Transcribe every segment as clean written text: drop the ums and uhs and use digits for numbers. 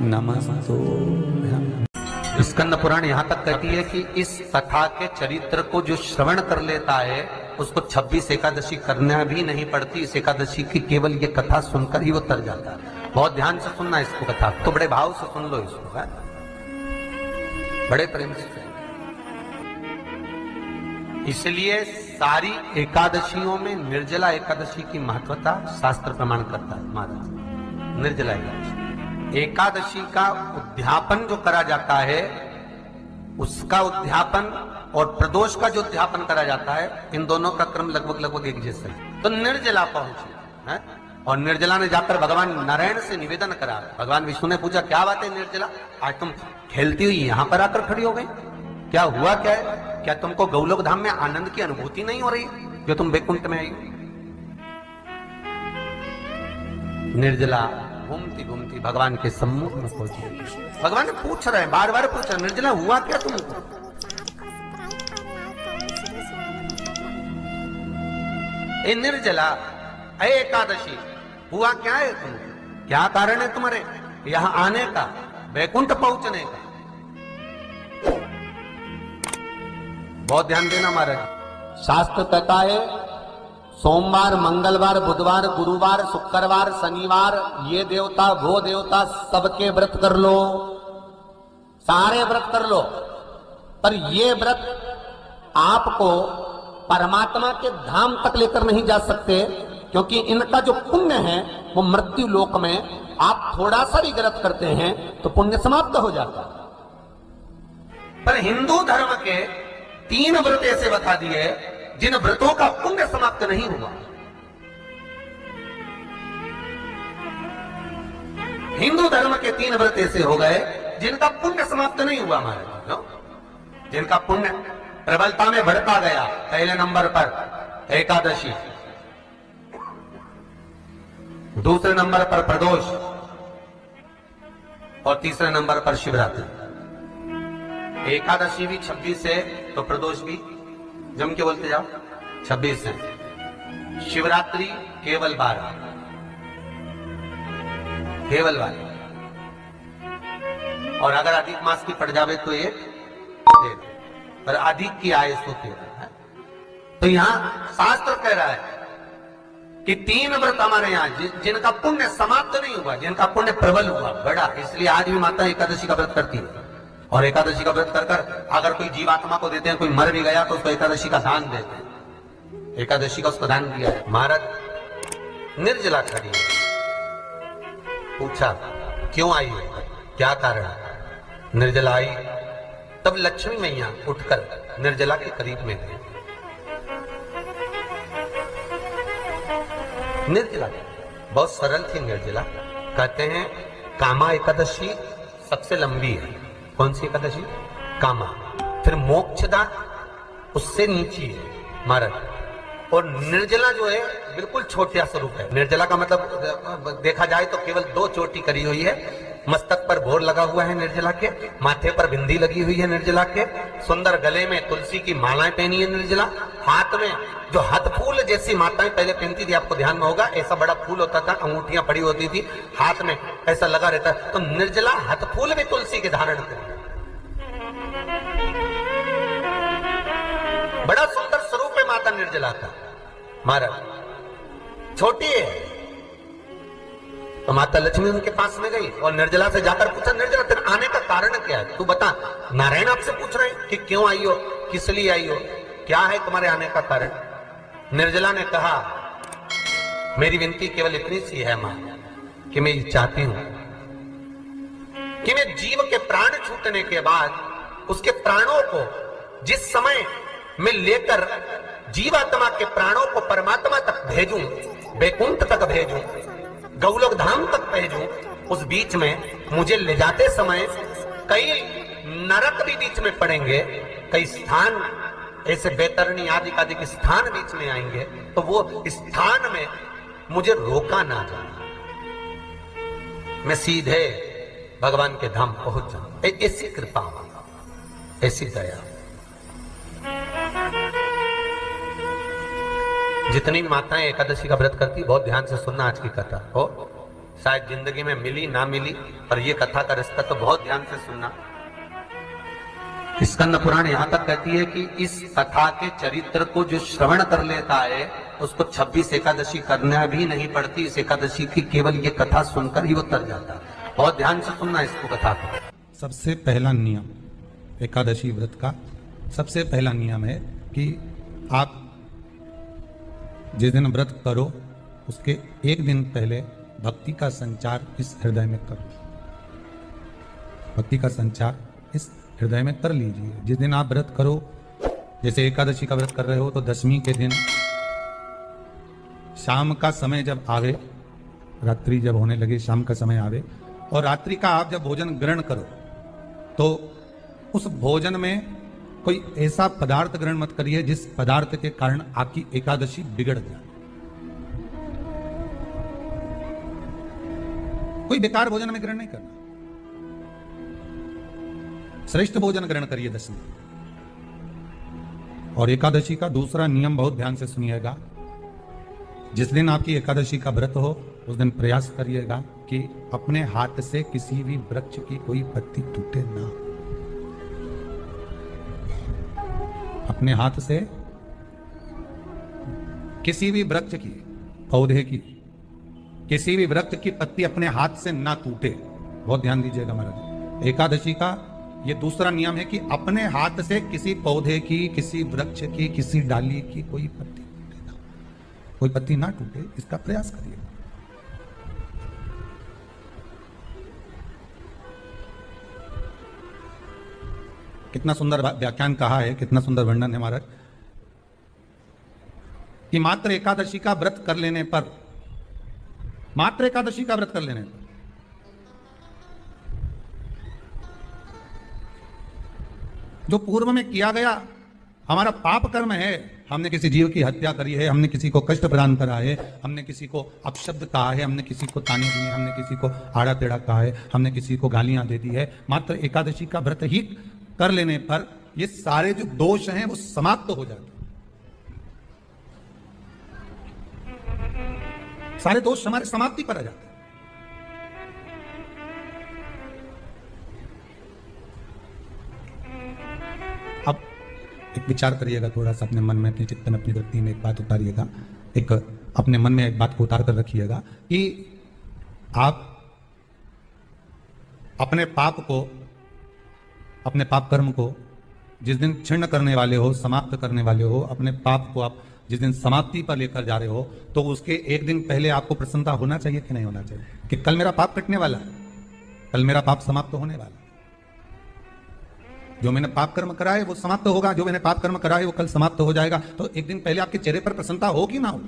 नमस्तो। स्कंद पुराण यहाँ तक कहती है कि इस कथा के चरित्र को जो श्रवण कर लेता है उसको 26 एकादशी करना भी नहीं पड़ती। इस एकादशी की केवल ये कथा सुनकर ही वो तर जाता है। बहुत ध्यान से सुनना इसको, कथा तो बड़े भाव से सुन लो इसको, है? बड़े प्रेम से। इसलिए सारी एकादशियों में निर्जला एकादशी की महत्वता शास्त्र प्रमाण करता है। महाराज निर्जला एकादशी का उद्यापन जो करा जाता है, उसका उद्यापन और प्रदोष का जो उद्यापन करा जाता है, इन दोनों का क्रम लगभग एक जैसा है। तो निर्जला पहुंचे है और निर्जला ने जाकर भगवान नारायण से निवेदन करा। भगवान विष्णु ने पूछा, क्या बात है निर्जला, आज तुम खेलती हुई यहां पर आकर खड़ी हो गई, क्या हुआ, क्या है? क्या तुमको गौलोक धाम में आनंद की अनुभूति नहीं हो रही जो तुम बैकुंठ में आई हो? निर्जला घूमती घूमती भगवान के सम्मुख में पहुंची। भगवान पूछ रहे हैं, बार बार पूछ रहे, निर्जला हुआ क्या तुमको? ए निर्जला, ए एकादशी, हुआ क्या है तुमको? क्या कारण है तुम्हारे यहां आने का, बैकुंठ पहुंचने का? बहुत ध्यान देना महाराज। शास्त्र कहता है सोमवार, मंगलवार, बुधवार, गुरुवार, शुक्रवार, शनिवार, ये देवता वो देवता सबके व्रत कर लो, सारे व्रत कर लो, पर ये व्रत आपको परमात्मा के धाम तक लेकर नहीं जा सकते, क्योंकि इनका जो पुण्य है वो मृत्यु लोक में आप थोड़ा सा भी गलत करते हैं तो पुण्य समाप्त हो जाता है। पर हिंदू धर्म के 3 व्रत ऐसे बता दिए जिन व्रतों का पुण्य समाप्त नहीं हुआ। हिंदू धर्म के 3 व्रत ऐसे हो गए जिनका पुण्य समाप्त नहीं हुआ हमारे, जिनका पुण्य प्रबलता में बढ़ता गया। पहले नंबर पर एकादशी, दूसरे नंबर पर प्रदोष और तीसरे नंबर पर शिवरात्रि। एकादशी भी 26 है तो प्रदोष भी जम के बोलते जाओ 26 है। शिवरात्रि केवल 12, केवल 12, और अगर अधिक मास की पड़ जावे तो ये पर अधिक की आय सो 13 है। तो यहां शास्त्र कह रहा है कि 3 व्रत हमारे यहां जिनका पुण्य समाप्त नहीं हुआ, जिनका पुण्य प्रबल हुआ, बड़ा, इसलिए आज भी माता एकादशी का व्रत करती है। और एकादशी का व्रत कर कर अगर कोई जीवात्मा को देते हैं, कोई मर भी गया तो उसको एकादशी का दान देते हैं। एकादशी का उसको दान दिया है। महाराज निर्जला खड़ी है, पूछा क्यों आई हो, क्या कारण? निर्जला आई तब लक्ष्मी मैया उठकर निर्जला के करीब में गई। निर्जला बहुत सरल थी निर्जला। कहते हैं कामा एकादशी सबसे लंबी है। कौन सी एकादशी? कामा। फिर मोक्षदा उससे नीची है महाराज। और निर्जला जो है बिल्कुल छोटा स्वरूप है। निर्जला का मतलब देखा जाए तो केवल 2 चोटी करी हुई है। मस्तक पर भोर लगा हुआ है निर्जला के, माथे पर बिंदी लगी हुई है निर्जला के, सुंदर गले में तुलसी की मालाएं पहनी है निर्जला, हाथ में जो हाथ फूल जैसी माताएं पहले पहनती थी, आपको ध्यान में होगा, ऐसा बड़ा फूल होता था, अंगूठियां पड़ी होती थी, हाथ में ऐसा लगा रहता। तो निर्जला हाथ फूल भी तुलसी के धारण करती, बड़ा सुंदर स्वरूप है माता निर्जला का महाराज। छोटी है तो माता लक्ष्मी उनके पास में गई और निर्जला से जाकर पूछा, निर्जला तेरे आने का कारण क्या है, तू बता। नारायण आपसे पूछ रहे हैं कि क्यों आई हो, किस लिए आई हो, क्या है तुम्हारे आने का कारण? निर्जला ने कहा, मेरी विनती केवल इतनी सी है मां कि मैं ये चाहती हूं कि मैं जीव के प्राण छूटने के बाद उसके प्राणों को जिस समय मैं लेकर जीवात्मा के प्राणों को परमात्मा तक भेजूं, बैकुंठ तक भेजूं, गौलोक धाम तक भेजूं, उस बीच में मुझे ले जाते समय कई नरक भी बीच में पड़ेंगे, कई स्थान ऐसे बैतरणी आदि आदि के स्थान बीच में आएंगे, तो वो स्थान में मुझे रोका ना जाए, मैं सीधे भगवान के धाम पहुंच जाऊं। ऐसी कृपा, ऐसी दया। जितनी माताएं एकादशी का व्रत करती, बहुत ध्यान से सुनना आज की कथा हो। शायद जिंदगी में मिली ना मिली, पर ये कथा का रिश्ता तो बहुत ध्यान से सुनना। स्कंद पुराण यहां तक कहती है कि इस कथा के चरित्र को जो श्रवण कर लेता है उसको 26 एकादशी करना भी नहीं पड़ती। इस एकादशी की केवल ये कथा सुनकर ही वो तर जाता है। बहुत ध्यान से सुनना इसको कथा को। सबसे पहला नियम एकादशी व्रत का सबसे पहला नियम है कि आप जिस दिन व्रत करो उसके एक दिन पहले भक्ति का संचार इस हृदय में करो। भक्ति का संचार इस हृदय में कर लीजिए। जिस दिन आप व्रत करो, जैसे एकादशी का व्रत कर रहे हो तो दशमी के दिन शाम का समय जब आवे, रात्रि जब होने लगे, शाम का समय आवे और रात्रि का आप जब भोजन ग्रहण करो तो उस भोजन में कोई ऐसा पदार्थ ग्रहण मत करिए जिस पदार्थ के कारण आपकी एकादशी बिगड़ जाए। कोई बेकार भोजन में ग्रहण नहीं करना, श्रेष्ठ भोजन ग्रहण करिए दशमी। और एकादशी का दूसरा नियम बहुत ध्यान से सुनिएगा। जिस दिन आपकी एकादशी का व्रत हो उस दिन प्रयास करिएगा कि अपने हाथ से किसी भी वृक्ष की कोई पत्ती टूटे ना। अपने हाथ से किसी भी वृक्ष की, पौधे की, किसी भी वृक्ष की पत्ती अपने हाथ से ना टूटे। बहुत ध्यान दीजिएगा महाराज। एकादशी का ये दूसरा नियम है कि अपने हाथ से किसी पौधे की, किसी वृक्ष की, किसी डाली की कोई पत्ती टूटे ना, कोई पत्ती ना टूटे, इसका प्रयास करिए। कितना सुंदर व्याख्यान कहा है, कितना सुंदर वर्णन है महाराज कि मात्र एकादशी का व्रत कर लेने पर, मात्र एकादशी का व्रत कर लेने पर जो पूर्व में किया गया हमारा पाप कर्म है, हमने किसी जीव की हत्या करी है, हमने किसी को कष्ट प्रदान करा है, हमने किसी को अपशब्द कहा है, हमने किसी को ताने दिए, हमने किसी को आड़ा टेढ़ा कहा है, हमने किसी को गालियां दे दी है, मात्र एकादशी का व्रत ही कर लेने पर ये सारे जो दोष हैं वो समाप्त हो जाते हैं। सारे दोष हमारे समाप्ति पर आ जाते हैं। अब एक विचार करिएगा थोड़ा सा अपने मन में, अपने चित्त में, अपनी वृत्ति में एक बात उतारिएगा। एक अपने मन में एक बात को उतार कर रखिएगा कि आप अपने पाप को, अपने पाप कर्म को जिस दिन क्षीण करने वाले हो, समाप्त करने वाले हो, अपने पाप को आप जिस दिन समाप्ति पर लेकर जा रहे हो तो उसके एक दिन पहले आपको प्रसन्नता होना चाहिए कि नहीं होना चाहिए कि कल मेरा पाप कटने वाला है, कल मेरा पाप समाप्त होने वाला है। जो मैंने पाप कर्म करा है वो समाप्त होगा, जो मैंने पाप कर्म करा है वो कल समाप्त हो जाएगा। तो एक दिन पहले आपके चेहरे पर प्रसन्नता हो कि ना हो?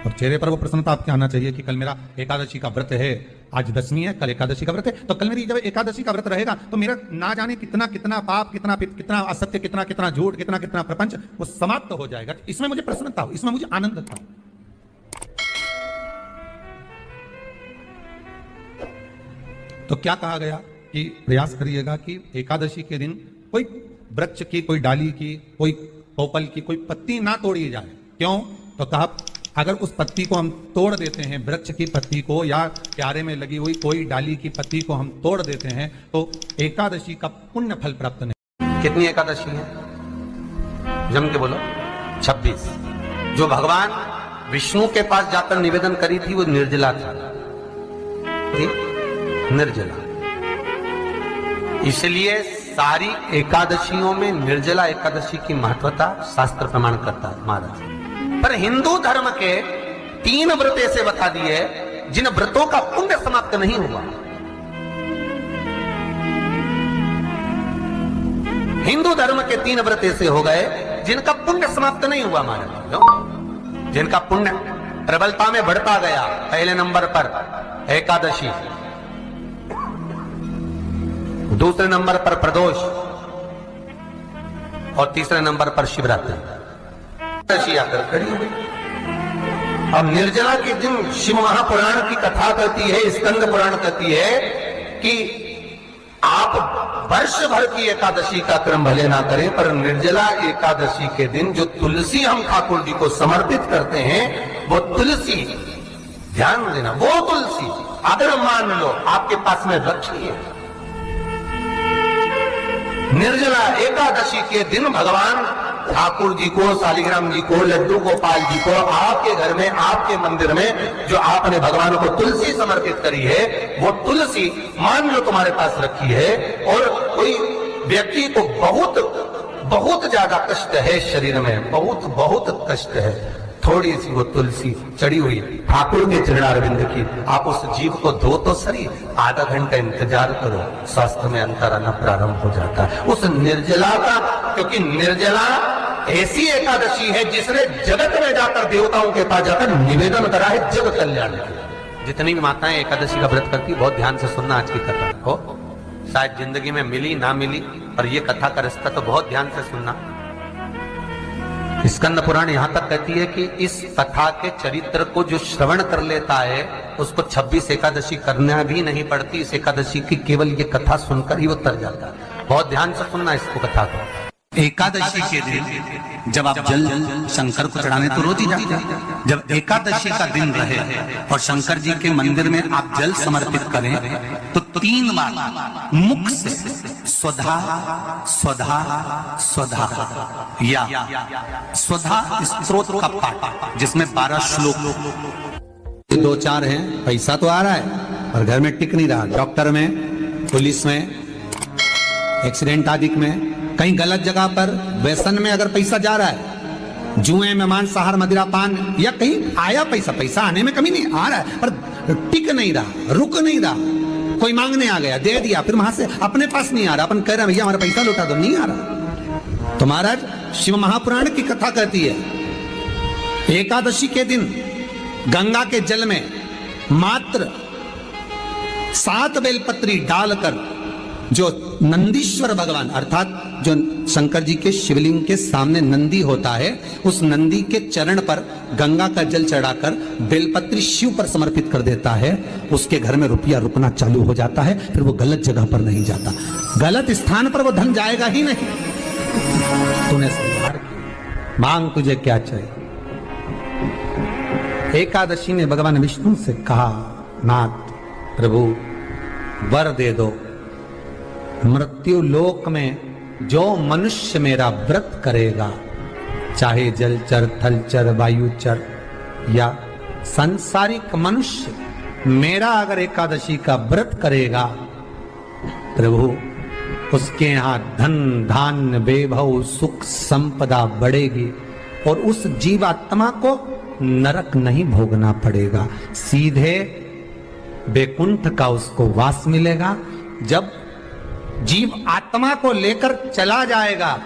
और चेहरे पर वो प्रसन्नता आपके आना चाहिए कि कल मेरा एकादशी का व्रत है, आज दशमी है, कल एकादशी का व्रत है, तो कल मेरी जब एकादशी का व्रत रहेगा तो मेरा ना जाने कितना कितना पाप, कितना असत्य, कितना कितना झूठ, कितना कितना प्रपंच वो समाप्त हो जाएगा। इसमें मुझे प्रसन्नता हो, इसमें मुझे आनंद था। तो क्या कहा गया कि प्रयास करिएगा कि एकादशी के दिन कोई वृक्ष की, कोई डाली की, कोई पोपल की कोई पत्ती ना तोड़ी जाए। क्यों? तो कहा अगर उस पत्ती को हम तोड़ देते हैं, वृक्ष की पत्ती को या क्यारे में लगी हुई कोई डाली की पत्ती को हम तोड़ देते हैं तो एकादशी का पुण्य फल प्राप्त नहीं। कितनी एकादशी है? जम के बोलो 26। जो भगवान विष्णु के पास जाकर निवेदन करी थी वो निर्जला थी, निर्जला। इसलिए सारी एकादशियों में निर्जला एकादशी की महत्वता शास्त्र प्रमाण करता है महाराज। पर हिंदू धर्म के 3 व्रत ऐसे बता दिए जिन व्रतों का पुण्य समाप्त नहीं हुआ। हिंदू धर्म के 3 व्रत ऐसे हो गए जिनका पुण्य समाप्त नहीं हुआ महाराज। जिनका पुण्य प्रबलता में बढ़ता गया। पहले नंबर पर एकादशी, दूसरे नंबर पर प्रदोष और तीसरे नंबर पर शिवरात्रि। आकर खड़ी हो गई। अब निर्जला के दिन शिव महापुराण की कथा कहती है, स्कंद पुराण कहती है कि आप वर्ष भर की एकादशी का क्रम भले ना करें, पर निर्जला एकादशी के दिन जो तुलसी हम ठाकुर जी को समर्पित करते हैं, वो तुलसी, ध्यान देना, वो तुलसी अगर मान लो आपके पास में रखी है, निर्जला एकादशी के दिन भगवान ठाकुर जी को, शालिग्राम जी को, लड्डू गोपाल जी को आपके घर में, आपके मंदिर में जो आपने भगवान को तुलसी समर्पित करी है, वो तुलसी मान लो तुम्हारे पास रखी है, और कोई व्यक्ति को बहुत ज्यादा कष्ट है शरीर में, बहुत कष्ट है, थोड़ी सी वो तुलसी चढ़ी हुई ठाकुर के चरणारविंद की, आप उस जीव को धो तो सही, आधा घंटा इंतजार करो, स्वास्थ्य में अंतर आना प्रारंभ हो जाता है उस निर्जला का। क्योंकि निर्जला ऐसी एकादशी है जिसने जगत में जाकर, देवताओं के पास जाकर निवेदन करा है जग कल्याण के। जितनी भी माताएं एकादशी का व्रत करती, बहुत ध्यान से सुनना आज की कथा हो, शायद जिंदगी में मिली ना मिली, और ये कथा का रिश्ता तो बहुत ध्यान से सुनना। स्कंद पुराण यहां तक कहती है कि इस कथा के चरित्र को जो श्रवण कर लेता है, उसको 26 एकादशी करना भी नहीं पड़ती, इस एकादशी की केवल ये कथा सुनकर ही वो तर जाता है। बहुत ध्यान से सुनना इसको, कथा को। एकादशी के दिन जब आप जल शंकर को चढ़ाने तो रोज ही जाते हैं, जब एकादशी का दिन रहे और शंकर जी के मंदिर में आप जल समर्पित करें, तो 3 बार मुख से स्वधा स्वधा स्वधा या स्वधा स्तोत्र का पाठ, जिसमें 12 श्लोक, 2-4 हैं। पैसा तो आ रहा है और घर में टिक नहीं रहा, डॉक्टर में, पुलिस में, एक्सीडेंट आदि में, कहीं गलत जगह पर व्यसन में अगर पैसा जा रहा है, जुए में, मांसाहार, मदिरा पान, या कहीं आया पैसा आने में कमी नहीं, आ रहा है पर टिक नहीं रहा, रुक नहीं रहा, कोई मांगने आ गया, दे दिया, फिर वहां से अपने पास नहीं आ रहा, अपन कह रहे हैं भैया हमारा पैसा लौटा दो, नहीं आ रहा। तो महाराज शिव महापुराण की कथा कहती है, एकादशी के दिन गंगा के जल में मात्र 7 बेलपत्री डालकर जो नंदीश्वर भगवान, अर्थात जो शंकर जी के शिवलिंग के सामने नंदी होता है, उस नंदी के चरण पर गंगा का जल चढ़ाकर बेलपत्री शिव पर समर्पित कर देता है, उसके घर में रुपया रुकना चालू हो जाता है, फिर वो गलत जगह पर नहीं जाता, गलत स्थान पर वो धन जाएगा ही नहीं। तूने संभाल के मांग, तुझे क्या चाहिए। एकादशी ने भगवान विष्णु से कहा, नाथ प्रभु वर दे दो, मृत्यु लोक में जो मनुष्य मेरा व्रत करेगा, चाहे जलचर, थलचर, वायुचर या सांसारिक मनुष्य, मेरा अगर एकादशी का व्रत करेगा, प्रभु उसके यहां धन धान्य वैभव सुख संपदा बढ़ेगी और उस जीवात्मा को नरक नहीं भोगना पड़ेगा, सीधे वैकुंठ का उसको वास मिलेगा। जब जीव आत्मा को लेकर चला जाएगा,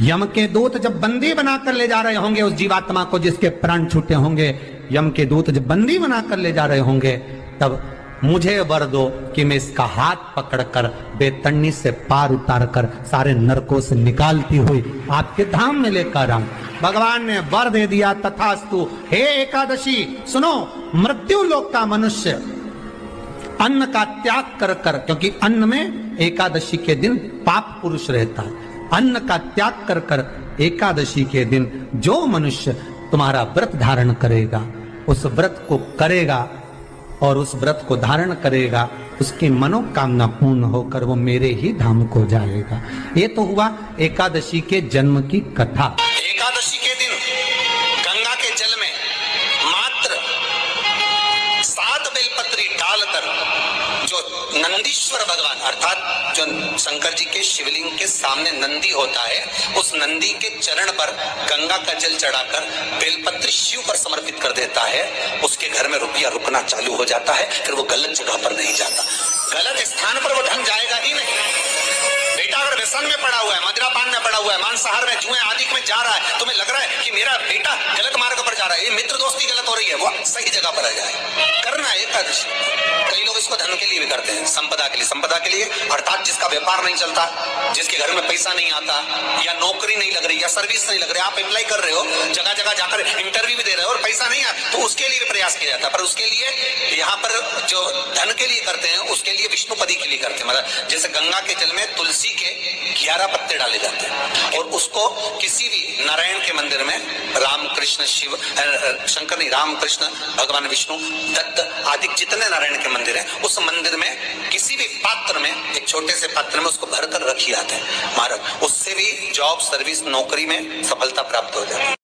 यम के दूत जब बंदी बनाकर ले जा रहे होंगे उस जीवात्मा को, जिसके प्राण छूटे होंगे, यम के दूत जब बंदी बनाकर ले जा रहे होंगे, तब मुझे वर दो कि मैं इसका हाथ पकड़कर बेतन्नी से पार उतारकर सारे नरकों से निकालती हुई आपके धाम में लेकर आऊं। भगवान ने वर दे दिया, तथास्तु। हे एकादशी सुनो, मृत्यु लोक का मनुष्य अन्न का त्याग कर कर, क्योंकि अन्न में एकादशी के दिन पाप पुरुष रहता है, अन्न का त्याग कर कर एकादशी के दिन जो मनुष्य तुम्हारा व्रत धारण करेगा, उस व्रत को करेगा और उस व्रत को धारण करेगा, उसकी मनोकामना पूर्ण होकर वो मेरे ही धाम को जाएगा। ये तो हुआ एकादशी के जन्म की कथा। एकादशी के दिन गंगा के जल में मात्र 7 बेलपत्री डालकर जो नंदीश्वर भगवान, अर्थात जो शंकर जी के शिवलिंग के सामने नंदी होता है, उस नंदी के चरण पर गंगा का जल चढ़ाकर बेलपत्री शिव पर समर्पित कर देता है, उसके घर में रुपया रुकना चालू हो जाता है, फिर वो गलत जगह पर नहीं जाता, गलत स्थान पर वो धन जाएगा ही नहीं। बेटा अगर व्यसन में पड़ा हुआ है, मदिरा पान में पड़ा हुआ है, मांसाहार में, जुए आदि में जा रहा है, तुम्हें लग रहा है कि मेरा बेटा गलत मार्ग पर जा रहा है, ये मित्र दोस्ती गलत हो रही है, वो सही जगह पर आ जाए, करना है एकादशी। कई लोग इसको धन के लिए भी करते हैं, संपदा के लिए, संपदा के लिए अर्थात जिसका व्यापार नहीं चलता, जिसके घर में पैसा नहीं आता, या नौकरी नहीं लग रही, या सर्विस नहीं लग रही, आप अप्लाई कर रहे हो, जगह जगह जाकर इंटरव्यू भी दे रहे हो और पैसा नहीं आता, तो उसके लिए भी प्रयास प्रयास किया जाता है। पर उसके लिए यहाँ पर जो धन के लिए करते हैं उसके लिए विष्णुपदी के लिए करते हैं। मतलब जैसे गंगा के जल में तुलसी के 11 पत्ते डाले जाते हैं और उसको किसी भी नारायण के मंदिर में राम कृष्ण शिव शंकर नहीं राम कृष्ण भगवान विष्णु दत्त आदि जितने नारायण के मंदिर हैं उस मंदिर में किसी भी पात्र में एक छोटे से पात्र में उसको भरकर रखी जाता है महाराज। उससे भी जॉब सर्विस नौकरी में सफलता प्राप्त हो जाती है।